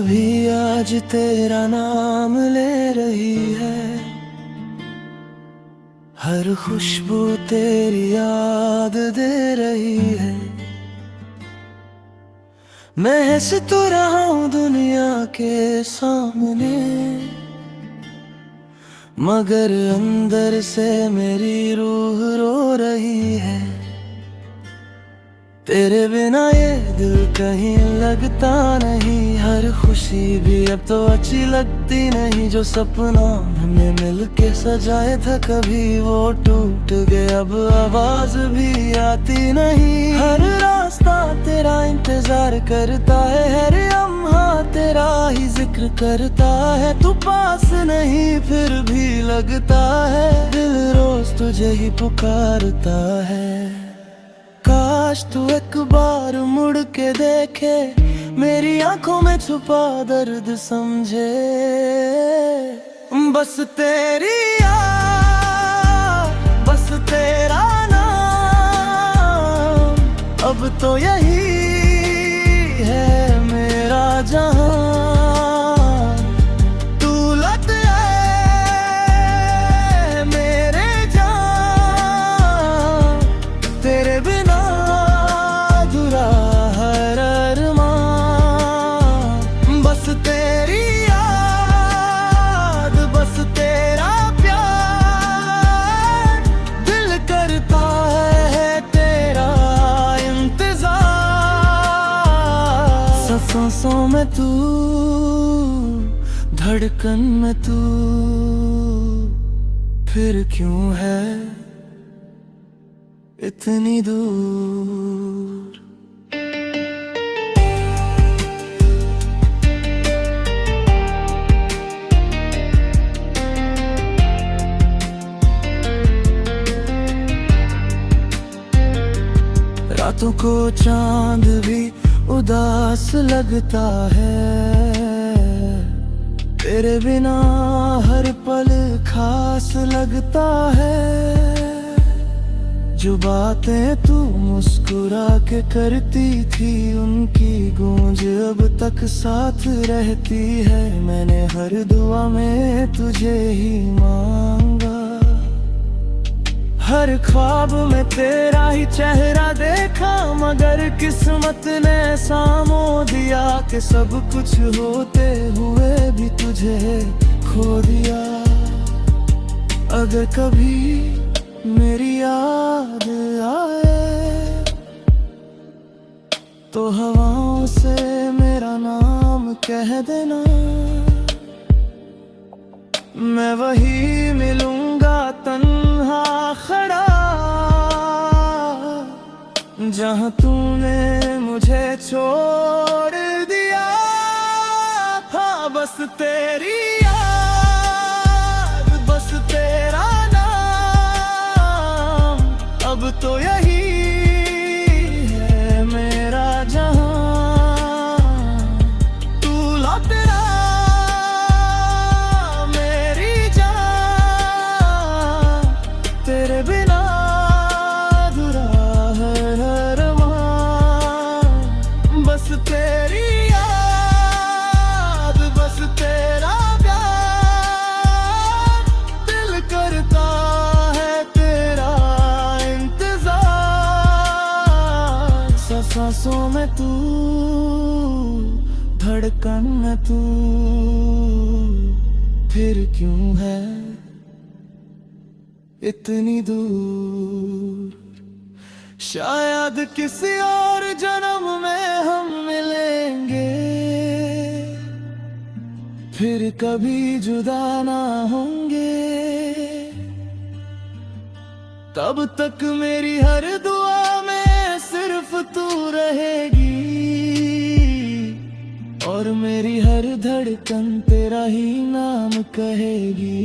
भी आज तेरा नाम ले रही है, हर खुशबू तेरी याद दे रही है। मैं हंस तो रहा हूँ दुनिया के सामने, मगर अंदर से मेरी रूह रो रही है। तेरे बिना ये दिल कहीं लगता नहीं, हर खुशी भी अब तो अच्छी लगती नहीं। जो सपना हमने मिलके सजाए था कभी वो टूट गए, अब आवाज भी आती नहीं। हर रास्ता तेरा इंतजार करता है, हर लम्हा तेरा ही जिक्र करता है। तू पास नहीं फिर भी लगता है, दिल रोज तुझे ही पुकारता है। काश तू एक बार मुड़ के देखे, मेरी आंखों में छुपा दर्द समझे। बस तेरी याद, बस तेरा नाम, अब तो यही है मेरा जहां। सांसों में तू, धड़कन में तू, फिर क्यों है इतनी दूर। रातों को चांद भी उदास लगता है, तेरे बिना हर पल खास लगता है। जो बातें तू मुस्कुरा के करती थी, उनकी गूंज अब तक साथ रहती है। मैंने हर दुआ में तुझे ही मांगा, हर ख्वाब में तेरा ही चेहरा देखा। मगर किस्मत ने ऐसा मोह दिया कि सब कुछ होते हुए भी तुझे खो दिया। अगर कभी मेरी याद आए तो हवाओं से मेरा नाम कह देना, मैं वही मिलूंगा तन्हा खड़ा, जहां तूने मुझे छोड़ दिया। हाँ बस तेरी याद, बस तेरा नाम, अब तो यही है मेरा जहां। तू लौट तेरे बिना अधूरा है हर अरमान। बस तेरी याद, बस तेरा प्यार, दिल करता है तेरा इंतजार। सांसों में तू, धड़कन में तू, फिर क्यों है इतनी दूर। शायद किसी और जन्म में हम मिलेंगे, फिर कभी जुदा ना होंगे। तब तक मेरी हर दुआ में सिर्फ तू रहेगी, और मेरी हर धड़कन तेरा ही नाम कहेगी।